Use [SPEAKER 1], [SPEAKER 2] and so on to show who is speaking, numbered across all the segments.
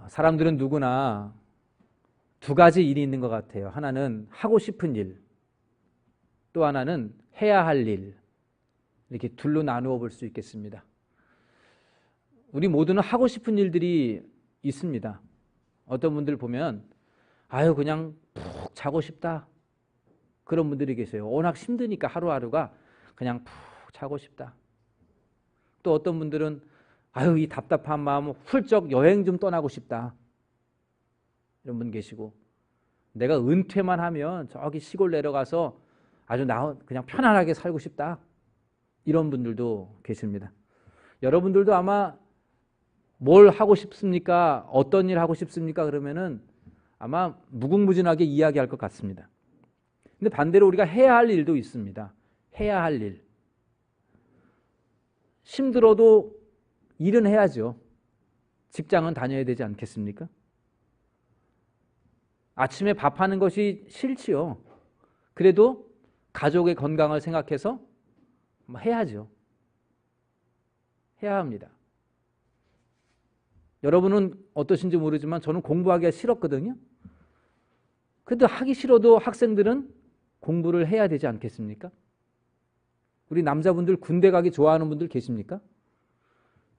[SPEAKER 1] 사람들은 누구나 두 가지 일이 있는 것 같아요. 하나는 하고 싶은 일, 또 하나는 해야 할 일. 이렇게 둘로 나누어 볼 수 있겠습니다. 우리 모두는 하고 싶은 일들이 있습니다. 어떤 분들 보면 그냥 푹 자고 싶다, 그런 분들이 계세요. 워낙 힘드니까 하루하루가 그냥 푹 자고 싶다. 또 어떤 분들은 이 답답한 마음 훌쩍 여행 좀 떠나고 싶다, 이런 분 계시고, 내가 은퇴만 하면 저기 시골 내려가서 아주 그냥 편안하게 살고 싶다, 이런 분들도 계십니다. 여러분들도 아마 뭘 하고 싶습니까? 어떤 일 하고 싶습니까? 그러면은 아마 무궁무진하게 이야기할 것 같습니다. 근데 반대로 우리가 해야 할 일도 있습니다. 해야 할 일. 힘들어도 일은 해야죠. 직장은 다녀야 되지 않겠습니까? 아침에 밥하는 것이 싫지요. 그래도 가족의 건강을 생각해서 해야죠. 해야 합니다. 여러분은 어떠신지 모르지만 저는 공부하기가 싫었거든요. 그래도 하기 싫어도 학생들은 공부를 해야 되지 않겠습니까? 우리 남자분들 군대 가기 좋아하는 분들 계십니까?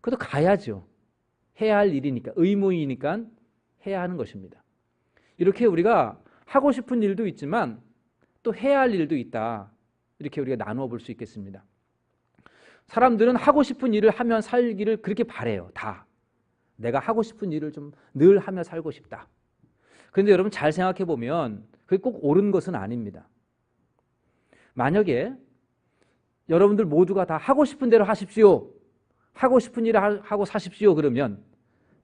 [SPEAKER 1] 그래도 가야죠. 해야 할 일이니까, 의무이니까 해야 하는 것입니다. 이렇게 우리가 하고 싶은 일도 있지만 또 해야 할 일도 있다, 이렇게 우리가 나누어 볼 수 있겠습니다. 사람들은 하고 싶은 일을 하며 살기를 그렇게 바래요. 다. 내가 하고 싶은 일을 좀 늘 하며 살고 싶다. 그런데 여러분 잘 생각해 보면 그게 꼭 옳은 것은 아닙니다. 만약에 여러분들 모두가 다 하고 싶은 대로 하십시오, 하고 싶은 일을 하고 사십시오, 그러면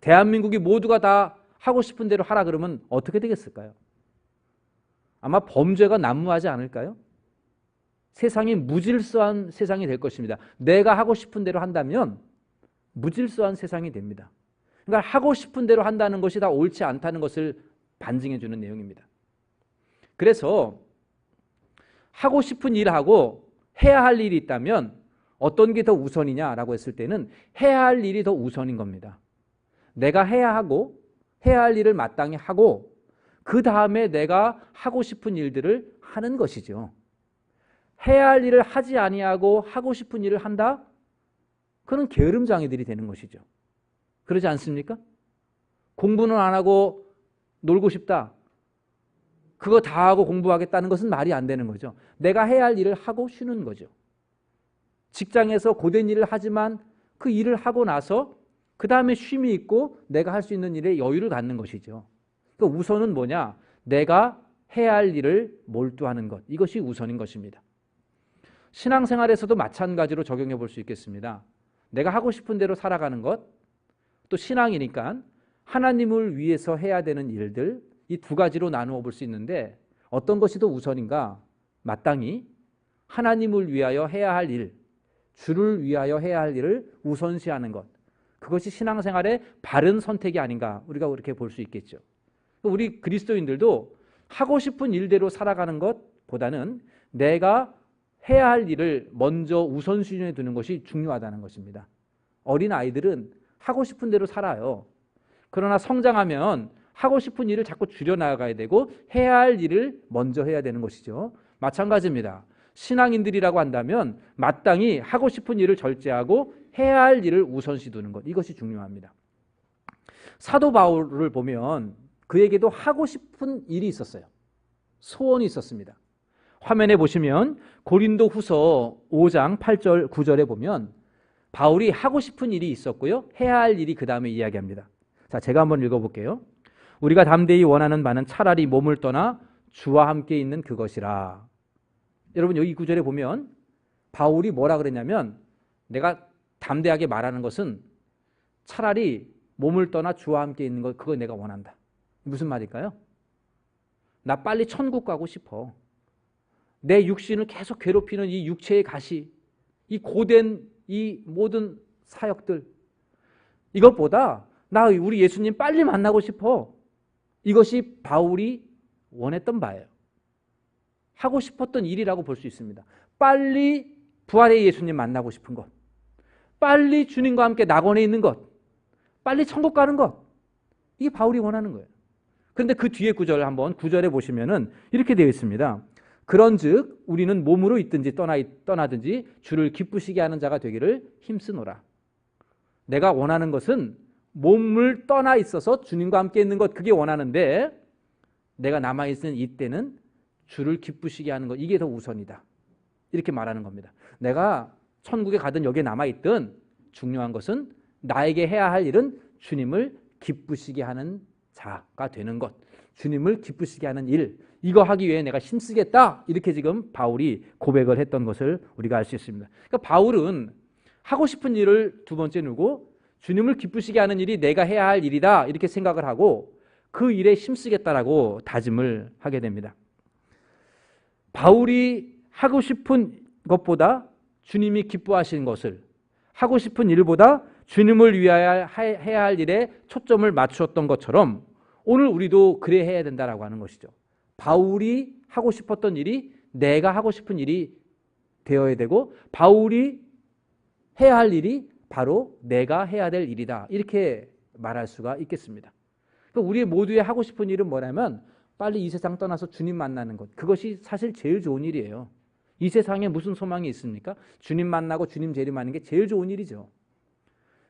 [SPEAKER 1] 대한민국이 모두가 다 하고 싶은 대로 하라 그러면 어떻게 되겠을까요? 아마 범죄가 난무하지 않을까요? 세상이 무질서한 세상이 될 것입니다. 내가 하고 싶은 대로 한다면 무질서한 세상이 됩니다. 그러니까 하고 싶은 대로 한다는 것이 다 옳지 않다는 것을 반증해 주는 내용입니다. 그래서 하고 싶은 일하고 해야 할 일이 있다면 어떤 게 더 우선이냐라고 했을 때는 해야 할 일이 더 우선인 겁니다. 내가 해야 하고 해야 할 일을 마땅히 하고 그 다음에 내가 하고 싶은 일들을 하는 것이죠. 해야 할 일을 하지 아니하고 하고 싶은 일을 한다? 그건 게으름장이들이 되는 것이죠. 그러지 않습니까? 공부는 안 하고 놀고 싶다, 그거 다 하고 공부하겠다는 것은 말이 안 되는 거죠. 내가 해야 할 일을 하고 쉬는 거죠. 직장에서 고된 일을 하지만 그 일을 하고 나서 그 다음에 쉼이 있고 내가 할 수 있는 일에 여유를 갖는 것이죠. 그러니까 우선은 뭐냐? 내가 해야 할 일을 몰두하는 것, 이것이 우선인 것입니다. 신앙생활에서도 마찬가지로 적용해 볼 수 있겠습니다. 내가 하고 싶은 대로 살아가는 것, 또 신앙이니까 하나님을 위해서 해야 되는 일들, 이 두 가지로 나누어 볼 수 있는데 어떤 것이 더 우선인가? 마땅히 하나님을 위하여 해야 할 일, 주를 위하여 해야 할 일을 우선시하는 것, 그것이 신앙생활의 바른 선택이 아닌가, 우리가 그렇게 볼 수 있겠죠. 우리 그리스도인들도 하고 싶은 일대로 살아가는 것보다는 내가 해야 할 일을 먼저 우선순위에 두는 것이 중요하다는 것입니다. 어린 아이들은 하고 싶은 대로 살아요. 그러나 성장하면 하고 싶은 일을 자꾸 줄여나가야 되고 해야 할 일을 먼저 해야 되는 것이죠. 마찬가지입니다. 신앙인들이라고 한다면 마땅히 하고 싶은 일을 절제하고 해야 할 일을 우선시 두는 것, 이것이 중요합니다. 사도 바울을 보면 그에게도 하고 싶은 일이 있었어요. 소원이 있었습니다. 화면에 보시면 고린도 후서 5장 8절 9절에 보면 바울이 하고 싶은 일이 있었고요, 해야 할 일이 그 다음에 이야기합니다. 자, 제가 한번 읽어볼게요. 우리가 담대히 원하는 바는 차라리 몸을 떠나 주와 함께 있는 그것이라. 여러분 여기 구절에 보면 바울이 뭐라 그랬냐면, 내가 담대하게 말하는 것은 차라리 몸을 떠나 주와 함께 있는 것, 그거 내가 원한다. 무슨 말일까요? 나 빨리 천국 가고 싶어. 내 육신을 계속 괴롭히는 이 육체의 가시, 이 고된 이 모든 사역들, 이것보다 나 우리 예수님 빨리 만나고 싶어. 이것이 바울이 원했던 바예요. 하고 싶었던 일이라고 볼 수 있습니다. 빨리 부활의 예수님 만나고 싶은 것, 빨리 주님과 함께 낙원에 있는 것, 빨리 천국 가는 것, 이게 바울이 원하는 거예요. 그런데 그 뒤에 구절 한번 9절에 보시면은 이렇게 되어 있습니다. 그런즉 우리는 몸으로 있든지 떠나든지 주를 기쁘시게 하는 자가 되기를 힘쓰노라. 내가 원하는 것은 몸을 떠나 있어서 주님과 함께 있는 것, 그게 원하는데 내가 남아있는 이때는 주를 기쁘시게 하는 것, 이게 더 우선이다. 이렇게 말하는 겁니다. 내가 천국에 가든 여기에 남아있든 중요한 것은 나에게 해야 할 일은 주님을 기쁘시게 하는 자가 되는 것, 주님을 기쁘시게 하는 일, 이거 하기 위해 내가 힘쓰겠다, 이렇게 지금 바울이 고백을 했던 것을 우리가 알 수 있습니다. 그러니까 바울은 하고 싶은 일을 두 번째 누고 주님을 기쁘시게 하는 일이 내가 해야 할 일이다, 이렇게 생각을 하고 그 일에 힘쓰겠다라고 다짐을 하게 됩니다. 바울이 하고 싶은 것보다 주님이 기뻐하시는 것을, 하고 싶은 일보다 주님을 위하여 해야 할 일에 초점을 맞추었던 것처럼 오늘 우리도 그래 해야 된다라고 하는 것이죠. 바울이 하고 싶었던 일이 내가 하고 싶은 일이 되어야 되고, 바울이 해야 할 일이 바로 내가 해야 될 일이다, 이렇게 말할 수가 있겠습니다. 그러니까 우리 모두의 하고 싶은 일은 뭐냐면 빨리 이 세상 떠나서 주님 만나는 것, 그것이 사실 제일 좋은 일이에요. 이 세상에 무슨 소망이 있습니까? 주님 만나고 주님 재림하는 게 제일 좋은 일이죠.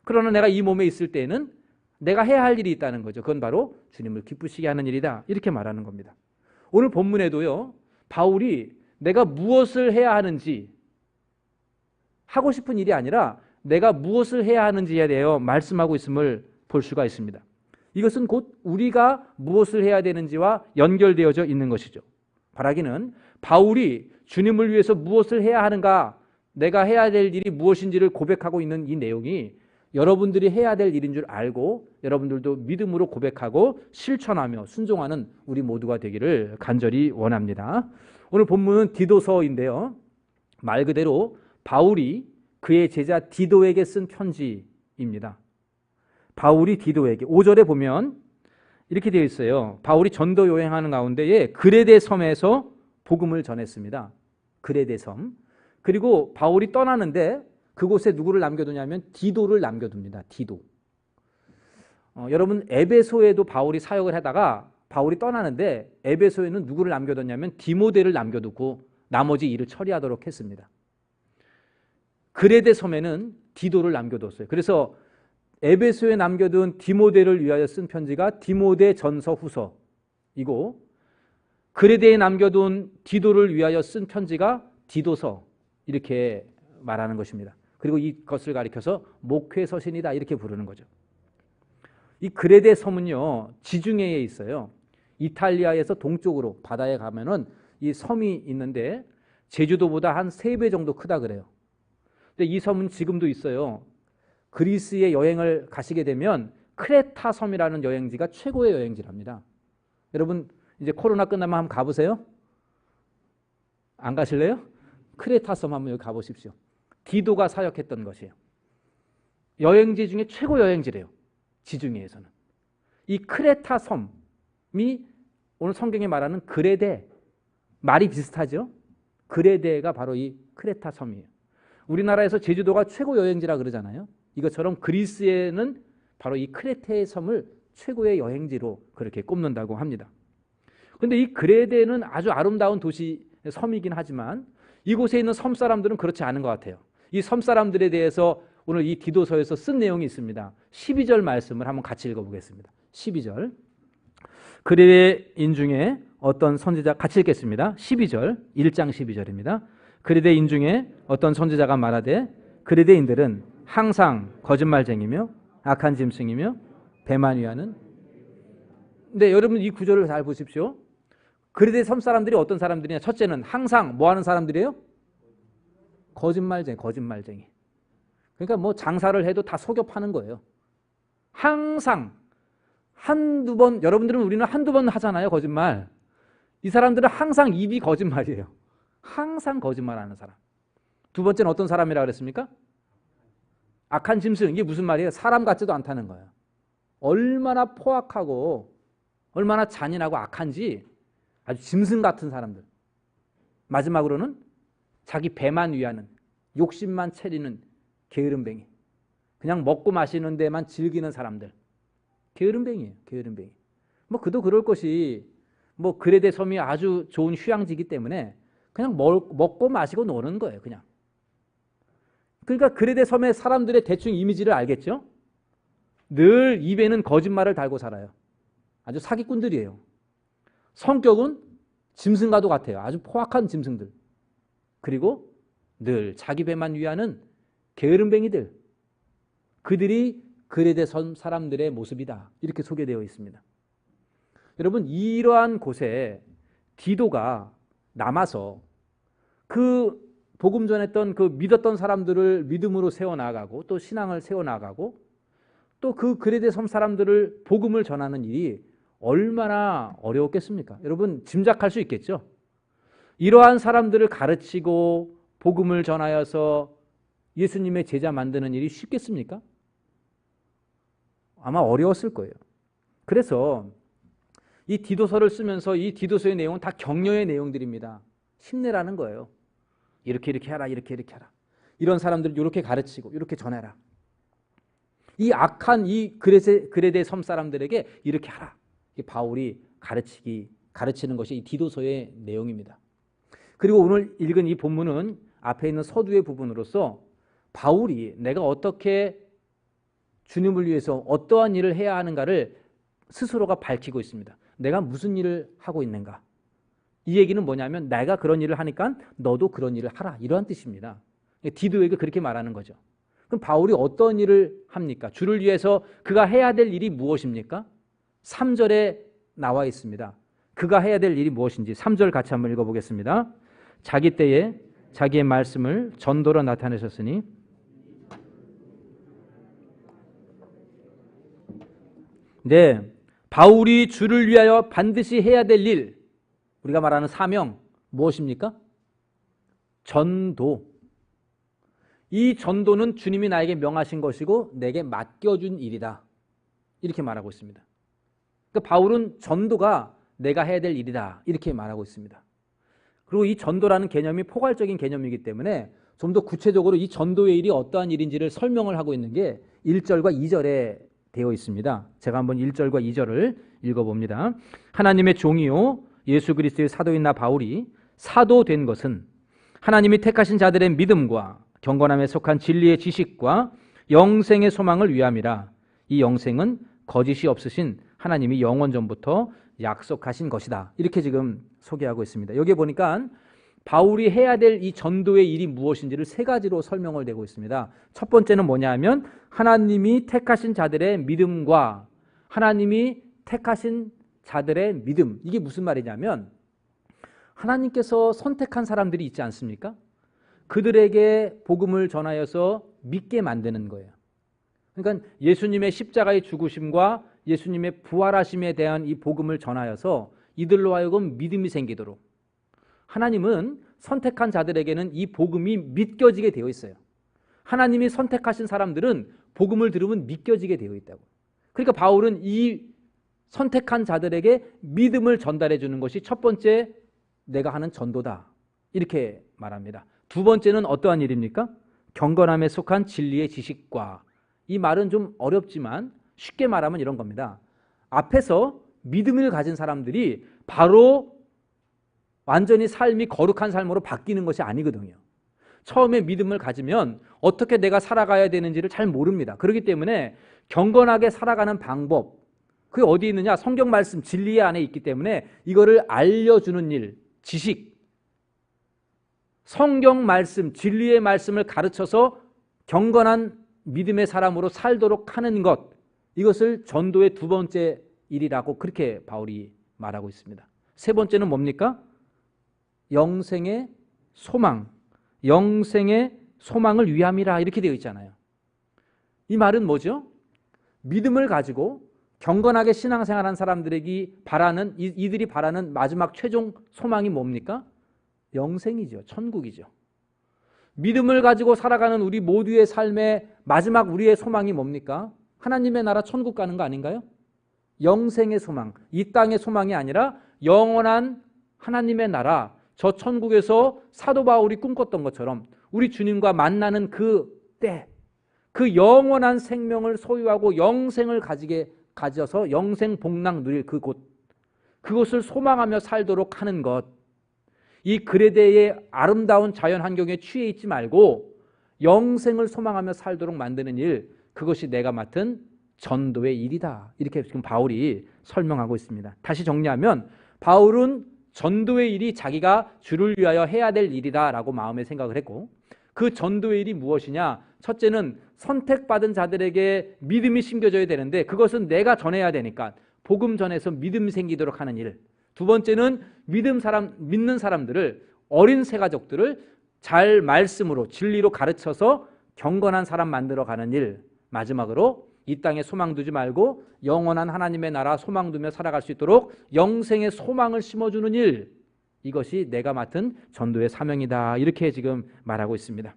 [SPEAKER 1] 그러나 내가 이 몸에 있을 때는 내가 해야 할 일이 있다는 거죠. 그건 바로 주님을 기쁘시게 하는 일이다, 이렇게 말하는 겁니다. 오늘 본문에도요, 바울이 내가 무엇을 해야 하는지, 하고 싶은 일이 아니라 내가 무엇을 해야 하는지에 대해 말씀하고 있음을 볼 수가 있습니다. 이것은 곧 우리가 무엇을 해야 되는지와 연결되어져 있는 것이죠. 바라기는 바울이 주님을 위해서 무엇을 해야 하는가, 내가 해야 될 일이 무엇인지를 고백하고 있는 이 내용이 여러분들이 해야 될 일인 줄 알고 여러분들도 믿음으로 고백하고 실천하며 순종하는 우리 모두가 되기를 간절히 원합니다. 오늘 본문은 디도서인데요, 말 그대로 바울이 그의 제자 디도에게 쓴 편지입니다. 바울이 디도에게, 5절에 보면 이렇게 되어 있어요. 바울이 전도 여행하는 가운데에 그레데 섬에서 복음을 전했습니다. 그레데 섬. 그리고 바울이 떠나는데 그곳에 누구를 남겨두냐면 디도를 남겨둡니다. 디도. 여러분, 에베소에도 바울이 사역을 하다가 바울이 떠나는데 에베소에는 누구를 남겨뒀냐면 디모데를 남겨두고 나머지 일을 처리하도록 했습니다. 그레데 섬에는 디도를 남겨뒀어요. 그래서 에베소에 남겨둔 디모데를 위하여 쓴 편지가 디모데 전서 후서이고, 그레데에 남겨둔 디도를 위하여 쓴 편지가 디도서, 이렇게 말하는 것입니다. 그리고 이것을 가리켜서 목회서신이다, 이렇게 부르는 거죠. 이 그레데 섬은요, 지중해에 있어요. 이탈리아에서 동쪽으로 바다에 가면은 이 섬이 있는데 제주도보다 한 3배 정도 크다 그래요. 근데 이 섬은 지금도 있어요. 그리스에 여행을 가시게 되면 크레타 섬이라는 여행지가 최고의 여행지랍니다. 여러분, 이제 코로나 끝나면 한번 가보세요. 안 가실래요? 크레타 섬 한번 여기 가보십시오. 디도가 사역했던 것이에요. 여행지 중에 최고 여행지래요. 지중해에서는. 이 크레타 섬이 오늘 성경에 말하는 그레데, 말이 비슷하죠? 그레데가 바로 이 크레타 섬이에요. 우리나라에서 제주도가 최고 여행지라 그러잖아요. 이것처럼 그리스에는 바로 이 크레테의 섬을 최고의 여행지로 그렇게 꼽는다고 합니다. 그런데 이 그레데는 아주 아름다운 도시, 섬이긴 하지만 이곳에 있는 섬 사람들은 그렇지 않은 것 같아요. 이 섬 사람들에 대해서 오늘 이 디도서에서 쓴 내용이 있습니다. 12절 말씀을 한번 같이 읽어보겠습니다. 12절. 그레데인 중에 어떤 선지자, 같이 읽겠습니다. 12절, 1장 12절입니다. 그레데인 중에 어떤 선지자가 말하되 그레데인들은 항상 거짓말쟁이며 악한 짐승이며 배만 위하는. 근데 여러분, 이 구절을 잘 보십시오. 그레데 섬 사람들이 어떤 사람들이냐? 첫째는 항상 뭐 하는 사람들이에요? 거짓말쟁이. 그러니까 뭐 장사를 해도 다 속여 파는 거예요. 항상 한두 번, 여러분들은 우리는 한두 번 하잖아요, 거짓말. 이 사람들은 항상 입이 거짓말이에요. 항상 거짓말하는 사람. 두 번째는 어떤 사람이라고 그랬습니까? 악한 짐승. 이게 무슨 말이에요? 사람 같지도 않다는 거예요. 얼마나 포악하고 얼마나 잔인하고 악한지, 아주 짐승 같은 사람들. 마지막으로는 자기 배만 위하는, 욕심만 채리는 게으름뱅이. 그냥 먹고 마시는 데만 즐기는 사람들. 게으름뱅이에요. 게으름뱅이. 뭐 그도 그럴 것이 뭐 그레데 섬이 아주 좋은 휴양지이기 때문에 그냥 먹고 마시고 노는 거예요. 그냥. 그러니까 그레데 섬의 사람들의 대충 이미지를 알겠죠? 늘 입에는 거짓말을 달고 살아요. 아주 사기꾼들이에요. 성격은 짐승과도 같아요. 아주 포악한 짐승들. 그리고 늘 자기 배만 위하는 게으름뱅이들. 그들이 그레데 섬 사람들의 모습이다. 이렇게 소개되어 있습니다. 여러분, 이러한 곳에 디도가 남아서 그 복음 전했던 그 믿었던 사람들을 믿음으로 세워나가고 또 신앙을 세워나가고 또 그 그레데 섬 사람들을 복음을 전하는 일이 얼마나 어려웠겠습니까? 여러분 짐작할 수 있겠죠? 이러한 사람들을 가르치고 복음을 전하여서 예수님의 제자 만드는 일이 쉽겠습니까? 아마 어려웠을 거예요. 그래서 이 디도서를 쓰면서 이 디도서의 내용은 다 격려의 내용들입니다. 힘내라는 거예요. 이렇게 해라, 이렇게 하라. 이런 사람들을 이렇게 가르치고 이렇게 전해라. 이 악한 이 그레데 섬 사람들에게 이렇게 하라. 바울이 가르치는 것이 이 디도서의 내용입니다. 그리고 오늘 읽은 이 본문은 앞에 있는 서두의 부분으로서 바울이 내가 어떻게 주님을 위해서 어떠한 일을 해야 하는가를 스스로가 밝히고 있습니다. 내가 무슨 일을 하고 있는가? 이 얘기는 뭐냐면 내가 그런 일을 하니까 너도 그런 일을 하라. 이러한 뜻입니다. 디도에게 그렇게 말하는 거죠. 그럼 바울이 어떤 일을 합니까? 주를 위해서 그가 해야 될 일이 무엇입니까? 3절에 나와 있습니다. 그가 해야 될 일이 무엇인지 3절 같이 한번 읽어보겠습니다. 자기 때에 자기의 말씀을 전도로 나타내셨으니 네, 바울이 주를 위하여 반드시 해야 될 일, 우리가 말하는 사명 무엇입니까? 전도. 이 전도는 주님이 나에게 명하신 것이고 내게 맡겨준 일이다. 이렇게 말하고 있습니다. 그러니까 바울은 전도가 내가 해야 될 일이다. 이렇게 말하고 있습니다. 그리고 이 전도라는 개념이 포괄적인 개념이기 때문에 좀 더 구체적으로 이 전도의 일이 어떠한 일인지를 설명을 하고 있는 게 1절과 2절에 되어 있습니다. 제가 한번 1절과 2절을 읽어봅니다. 하나님의 종이요 예수 그리스도의 사도인 나 바울이 사도된 것은 하나님이 택하신 자들의 믿음과 경건함에 속한 진리의 지식과 영생의 소망을 위함이라. 이 영생은 거짓이 없으신 하나님이 영원 전부터 약속하신 것이다. 이렇게 지금 소개하고 있습니다. 여기에 보니까 바울이 해야 될 이 전도의 일이 무엇인지를 세 가지로 설명을 내고 있습니다. 첫 번째는 뭐냐 하면 하나님이 택하신 자들의 믿음과 하나님이 택하신 자들의 믿음. 이게 무슨 말이냐면 하나님께서 선택한 사람들이 있지 않습니까? 그들에게 복음을 전하여서 믿게 만드는 거예요. 그러니까 예수님의 십자가의 죽으심과 예수님의 부활하심에 대한 이 복음을 전하여서 이들로 하여금 믿음이 생기도록 하나님은 선택한 자들에게는 이 복음이 믿겨지게 되어 있어요. 하나님이 선택하신 사람들은 복음을 들으면 믿겨지게 되어 있다고. 그러니까 바울은 이 선택한 자들에게 믿음을 전달해 주는 것이 첫 번째 내가 하는 전도다. 이렇게 말합니다. 두 번째는 어떠한 일입니까? 경건함에 속한 진리의 지식과. 이 말은 좀 어렵지만 쉽게 말하면 이런 겁니다. 앞에서 믿음을 가진 사람들이 바로 완전히 삶이 거룩한 삶으로 바뀌는 것이 아니거든요. 처음에 믿음을 가지면 어떻게 내가 살아가야 되는지를 잘 모릅니다. 그렇기 때문에 경건하게 살아가는 방법, 그게 어디 있느냐? 성경 말씀 진리 안에 있기 때문에 이거를 알려주는 일, 지식, 성경 말씀, 진리의 말씀을 가르쳐서 경건한 믿음의 사람으로 살도록 하는 것, 이것을 전도의 두 번째 일이라고 그렇게 바울이 말하고 있습니다. 세 번째는 뭡니까? 영생의 소망, 영생의 소망을 위함이라 이렇게 되어 있잖아요. 이 말은 뭐죠? 믿음을 가지고 경건하게 신앙생활한 사람들에게 바라는 이들이 바라는 마지막 최종 소망이 뭡니까? 영생이죠. 천국이죠. 믿음을 가지고 살아가는 우리 모두의 삶의 마지막 우리의 소망이 뭡니까? 하나님의 나라 천국 가는 거 아닌가요? 영생의 소망, 이 땅의 소망이 아니라 영원한 하나님의 나라, 저 천국에서 사도 바울이 꿈꿨던 것처럼 우리 주님과 만나는 그 때, 그 영원한 생명을 소유하고 영생을 가져서 영생 복락 누릴 그곳을 소망하며 살도록 하는 것. 이 그레데의 아름다운 자연 환경에 취해 있지 말고 영생을 소망하며 살도록 만드는 일, 그것이 내가 맡은 전도의 일이다. 이렇게 지금 바울이 설명하고 있습니다. 다시 정리하면 바울은 전도의 일이 자기가 주를 위하여 해야 될 일이다라고 마음에 생각을 했고, 그 전도의 일이 무엇이냐? 첫째는 선택받은 자들에게 믿음이 심겨져야 되는데 그것은 내가 전해야 되니까 복음 전해서 믿음이 생기도록 하는 일. 두 번째는 믿는 사람들을, 어린 새가족들을 잘 말씀으로 진리로 가르쳐서 경건한 사람 만들어가는 일. 마지막으로 이 땅에 소망 두지 말고 영원한 하나님의 나라 소망 두며 살아갈 수 있도록 영생의 소망을 심어주는 일. 이것이 내가 맡은 전도의 사명이다. 이렇게 지금 말하고 있습니다.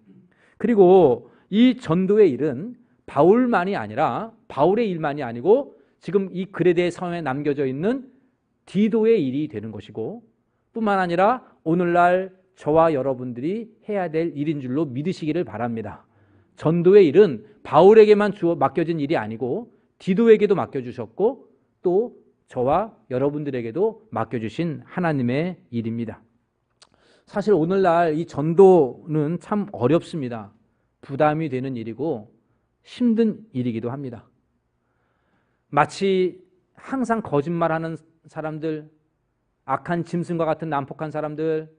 [SPEAKER 1] 그리고 이 전도의 일은 바울의 일만이 아니고 지금 이 그레데 성에 남겨져 있는 디도의 일이 되는 것이고, 뿐만 아니라 오늘날 저와 여러분들이 해야 될 일인 줄로 믿으시기를 바랍니다. 전도의 일은 바울에게만 맡겨진 일이 아니고 디도에게도 맡겨주셨고 또 저와 여러분들에게도 맡겨주신 하나님의 일입니다. 사실 오늘날 이 전도는 참 어렵습니다. 부담이 되는 일이고 힘든 일이기도 합니다. 마치 항상 거짓말하는 사람들, 악한 짐승과 같은 난폭한 사람들,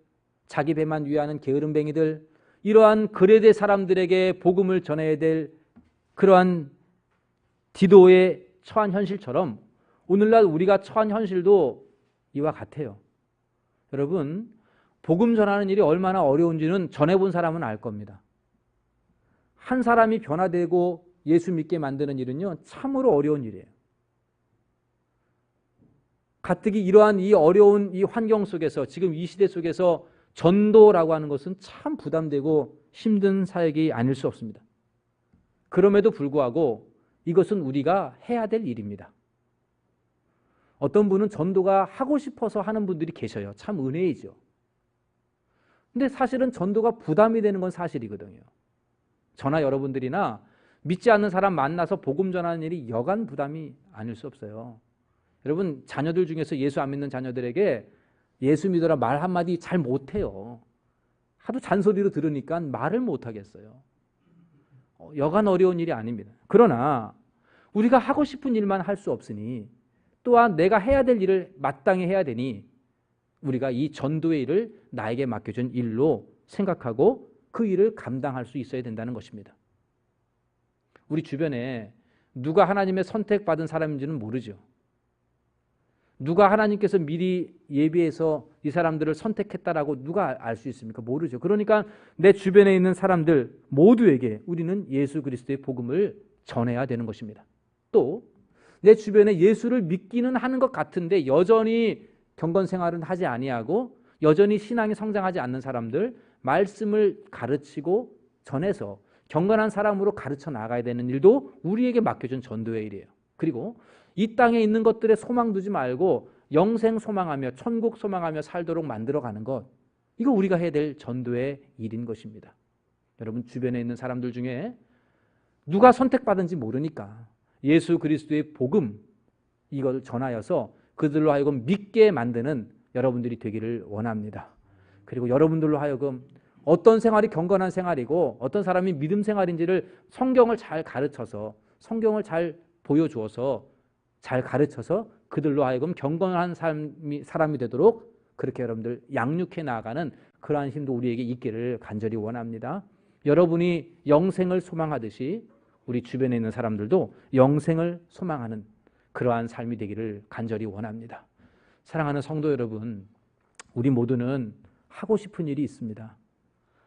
[SPEAKER 1] 자기 배만 위하는 게으름뱅이들, 이러한 그레데 사람들에게 복음을 전해야 될 그러한 디도의 처한 현실처럼 오늘날 우리가 처한 현실도 이와 같아요. 여러분, 복음 전하는 일이 얼마나 어려운지는 전해본 사람은 알 겁니다. 한 사람이 변화되고 예수 믿게 만드는 일은요, 참으로 어려운 일이에요. 가뜩이 이러한 이 어려운 이 환경 속에서, 지금 이 시대 속에서 전도라고 하는 것은 참 부담되고 힘든 사역이 아닐 수 없습니다. 그럼에도 불구하고 이것은 우리가 해야 될 일입니다. 어떤 분은 전도가 하고 싶어서 하는 분들이 계셔요. 참 은혜이죠. 근데 사실은 전도가 부담이 되는 건 사실이거든요. 저나 여러분들이나 믿지 않는 사람 만나서 복음 전하는 일이 여간 부담이 아닐 수 없어요. 여러분, 자녀들 중에서 예수 안 믿는 자녀들에게 예수 믿어라 말 한마디 잘 못해요. 하도 잔소리로 들으니까 말을 못하겠어요. 여간 어려운 일이 아닙니다. 그러나 우리가 하고 싶은 일만 할 수 없으니 또한 내가 해야 될 일을 마땅히 해야 되니 우리가 이 전도의 일을 나에게 맡겨준 일로 생각하고 그 일을 감당할 수 있어야 된다는 것입니다. 우리 주변에 누가 하나님의 선택받은 사람인지는 모르죠. 누가 하나님께서 미리 예비해서 이 사람들을 선택했다라고 누가 알 수 있습니까? 모르죠. 그러니까 내 주변에 있는 사람들 모두에게 우리는 예수 그리스도의 복음을 전해야 되는 것입니다. 또 내 주변에 예수를 믿기는 하는 것 같은데 여전히 경건 생활은 하지 아니하고 여전히 신앙이 성장하지 않는 사람들, 말씀을 가르치고 전해서 경건한 사람으로 가르쳐 나가야 되는 일도 우리에게 맡겨준 전도의 일이에요. 그리고 이 땅에 있는 것들에 소망 두지 말고 영생 소망하며 천국 소망하며 살도록 만들어가는 것, 이거 우리가 해야 될 전도의 일인 것입니다. 여러분, 주변에 있는 사람들 중에 누가 선택받은지 모르니까 예수 그리스도의 복음, 이걸 전하여서 그들로 하여금 믿게 만드는 여러분들이 되기를 원합니다. 그리고 여러분들로 하여금 어떤 생활이 경건한 생활이고 어떤 사람이 믿음 생활인지를 성경을 잘 가르쳐서, 성경을 잘 보여주어서 잘 가르쳐서 그들로 하여금 경건한 사람이 되도록 그렇게 여러분들 양육해 나아가는 그러한 힘도 우리에게 있기를 간절히 원합니다. 여러분이 영생을 소망하듯이 우리 주변에 있는 사람들도 영생을 소망하는 그러한 삶이 되기를 간절히 원합니다. 사랑하는 성도 여러분, 우리 모두는 하고 싶은 일이 있습니다.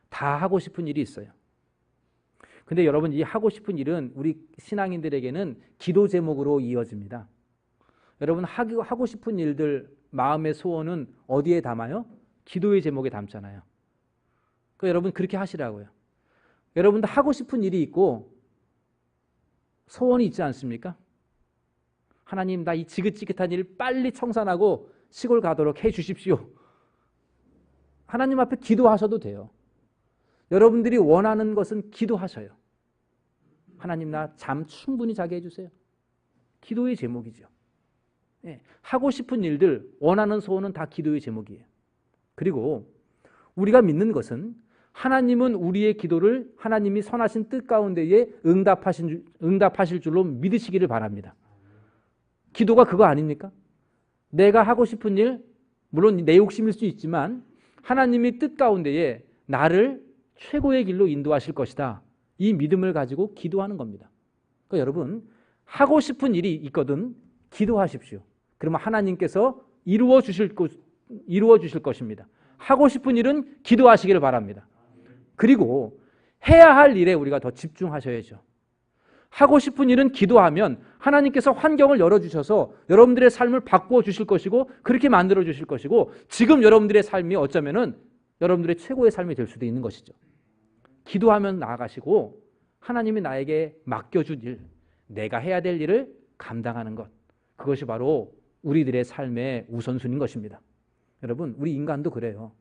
[SPEAKER 1] 다 하고 싶은 일이 있어요. 근데 여러분, 이 하고 싶은 일은 우리 신앙인들에게는 기도 제목으로 이어집니다. 여러분, 하고 싶은 일들, 마음의 소원은 어디에 담아요? 기도의 제목에 담잖아요. 그러니까 여러분 그렇게 하시라고요. 여러분도 하고 싶은 일이 있고 소원이 있지 않습니까? 하나님, 나 이 지긋지긋한 일 빨리 청산하고 시골 가도록 해 주십시오. 하나님 앞에 기도하셔도 돼요. 여러분들이 원하는 것은 기도하셔요. 하나님 나 잠 충분히 자게 해주세요. 기도의 제목이죠. 예, 하고 싶은 일들, 원하는 소원은 다 기도의 제목이에요. 그리고 우리가 믿는 것은 하나님은 우리의 기도를 하나님이 선하신 뜻 가운데에 응답하실 줄로 믿으시기를 바랍니다. 기도가 그거 아닙니까? 내가 하고 싶은 일, 물론 내 욕심일 수 있지만 하나님이 뜻 가운데에 나를 최고의 길로 인도하실 것이다. 이 믿음을 가지고 기도하는 겁니다. 그러니까 여러분, 하고 싶은 일이 있거든 기도하십시오. 그러면 하나님께서 이루어 주실 것입니다. 하고 싶은 일은 기도하시기를 바랍니다. 그리고 해야 할 일에 우리가 더 집중하셔야죠. 하고 싶은 일은 기도하면 하나님께서 환경을 열어주셔서 여러분들의 삶을 바꾸어 주실 것이고 그렇게 만들어 주실 것이고 지금 여러분들의 삶이 어쩌면은 여러분들의 최고의 삶이 될 수도 있는 것이죠. 기도하면 나아가시고 하나님이 나에게 맡겨준 일, 내가 해야 될 일을 감당하는 것, 그것이 바로 우리들의 삶의 우선순위인 것입니다. 여러분, 우리 인간도 그래요.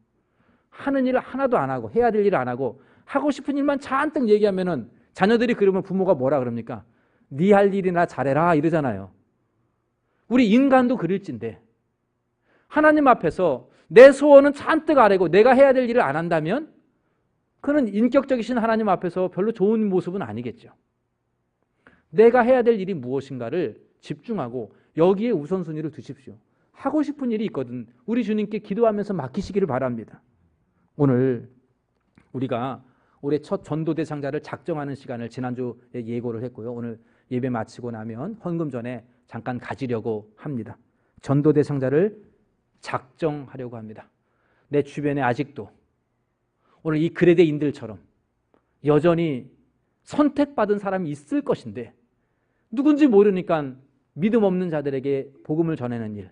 [SPEAKER 1] 하는 일을 하나도 안 하고 해야 될 일을 안 하고 하고 싶은 일만 잔뜩 얘기하면은 자녀들이 그러면 부모가 뭐라 그럽니까? 네 할 일이나 잘해라 이러잖아요. 우리 인간도 그럴진데 하나님 앞에서 내 소원은 잔뜩 아래고 내가 해야 될 일을 안 한다면 그는 인격적이신 하나님 앞에서 별로 좋은 모습은 아니겠죠. 내가 해야 될 일이 무엇인가를 집중하고 여기에 우선순위를 두십시오. 하고 싶은 일이 있거든 우리 주님께 기도하면서 맡기시기를 바랍니다. 오늘 우리가 올해 첫 전도 대상자를 작정하는 시간을 지난주에 예고를 했고요. 오늘 예배 마치고 나면 헌금 전에 잠깐 가지려고 합니다. 전도 대상자를 작정하려고 합니다. 내 주변에 아직도 오늘 이 그레데인들처럼 여전히 선택받은 사람이 있을 것인데 누군지 모르니까 믿음 없는 자들에게 복음을 전하는 일,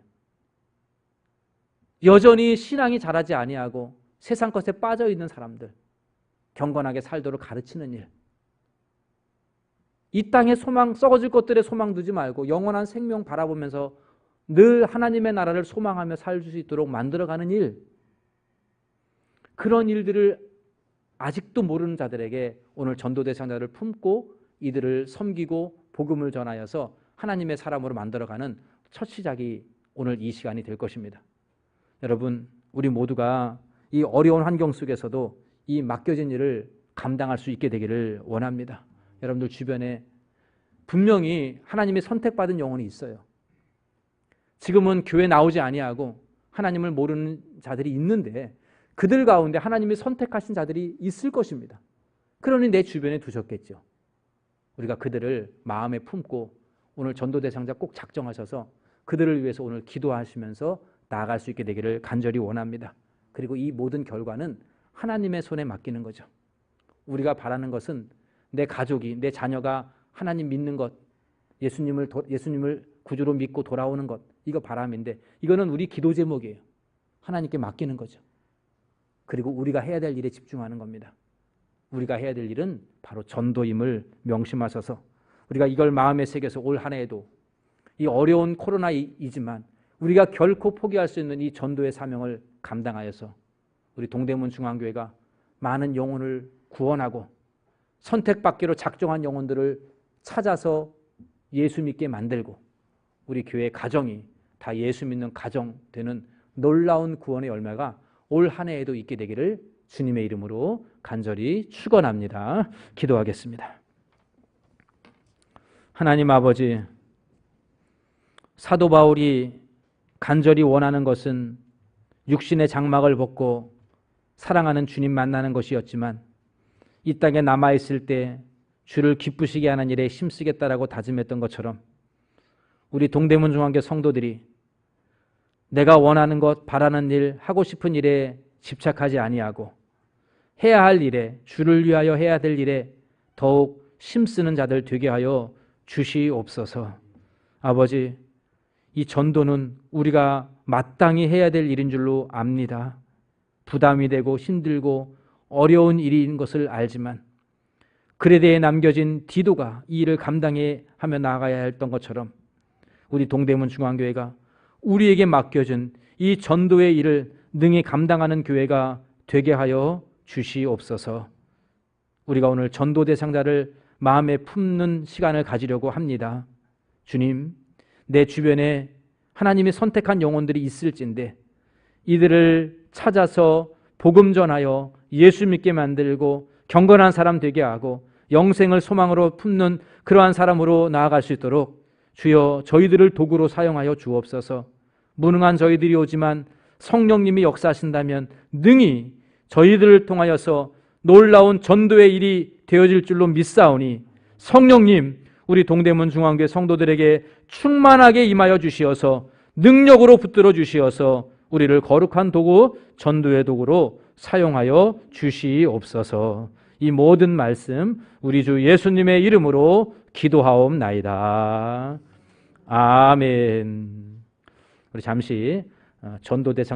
[SPEAKER 1] 여전히 신앙이 자라지 아니하고 세상 것에 빠져 있는 사람들 경건하게 살도록 가르치는 일, 이 땅의 소망, 썩어질 것들에 소망 두지 말고 영원한 생명 바라보면서 늘 하나님의 나라를 소망하며 살 수 있도록 만들어가는 일, 그런 일들을 아직도 모르는 자들에게 오늘 전도 대상자를 품고 이들을 섬기고 복음을 전하여서 하나님의 사람으로 만들어가는 첫 시작이 오늘 이 시간이 될 것입니다. 여러분, 우리 모두가 이 어려운 환경 속에서도 이 맡겨진 일을 감당할 수 있게 되기를 원합니다. 여러분들 주변에 분명히 하나님의 선택받은 영혼이 있어요. 지금은 교회 나오지 아니하고 하나님을 모르는 자들이 있는데 그들 가운데 하나님이 선택하신 자들이 있을 것입니다. 그러니 내 주변에 두셨겠죠. 우리가 그들을 마음에 품고 오늘 전도 대상자 꼭 작정하셔서 그들을 위해서 오늘 기도하시면서 나아갈 수 있게 되기를 간절히 원합니다. 그리고 이 모든 결과는 하나님의 손에 맡기는 거죠. 우리가 바라는 것은 내 가족이, 내 자녀가 하나님 믿는 것, 예수님을 구주로 믿고 돌아오는 것, 이거 바람인데 이거는 우리 기도 제목이에요. 하나님께 맡기는 거죠. 그리고 우리가 해야 될 일에 집중하는 겁니다. 우리가 해야 될 일은 바로 전도임을 명심하셔서 우리가 이걸 마음에 새겨서 올 한 해에도 이 어려운 코로나이지만 우리가 결코 포기할 수 있는 이 전도의 사명을 감당하여서 우리 동대문 중앙교회가 많은 영혼을 구원하고 선택받기로 작정한 영혼들을 찾아서 예수 믿게 만들고 우리 교회 가정이 다 예수 믿는 가정 되는 놀라운 구원의 열매가 올 한 해에도 있게 되기를 주님의 이름으로 간절히 축원합니다. 기도하겠습니다. 하나님 아버지, 사도 바울이 간절히 원하는 것은 육신의 장막을 벗고 사랑하는 주님 만나는 것이었지만 이 땅에 남아있을 때 주를 기쁘시게 하는 일에 힘쓰겠다라고 다짐했던 것처럼 우리 동대문 중앙교 성도들이 내가 원하는 것, 바라는 일, 하고 싶은 일에 집착하지 아니하고 해야 할 일에, 주를 위하여 해야 될 일에 더욱 힘쓰는 자들 되게 하여 주시옵소서. 아버지, 이 전도는 우리가 마땅히 해야 될 일인 줄로 압니다. 부담이 되고 힘들고 어려운 일인 것을 알지만 그레데에 남겨진 디도가 이 일을 감당해 하며 나아가야 했던 것처럼 우리 동대문 중앙교회가 우리에게 맡겨진 이 전도의 일을 능히 감당하는 교회가 되게 하여 주시옵소서. 우리가 오늘 전도 대상자를 마음에 품는 시간을 가지려고 합니다. 주님, 내 주변에 하나님이 선택한 영혼들이 있을진데 이들을 찾아서 복음 전하여 예수 믿게 만들고 경건한 사람 되게 하고 영생을 소망으로 품는 그러한 사람으로 나아갈 수 있도록 주여 저희들을 도구로 사용하여 주옵소서. 무능한 저희들이 오지만 성령님이 역사하신다면 능히 저희들을 통하여서 놀라운 전도의 일이 되어질 줄로 믿사오니 성령님 우리 동대문 중앙교회 성도들에게 충만하게 임하여 주시어서 능력으로 붙들어 주시어서 우리를 거룩한 도구, 전도의 도구로 사용하여 주시옵소서. 이 모든 말씀 우리 주 예수님의 이름으로 기도하옵나이다. 아멘. 우리 잠시 전도대상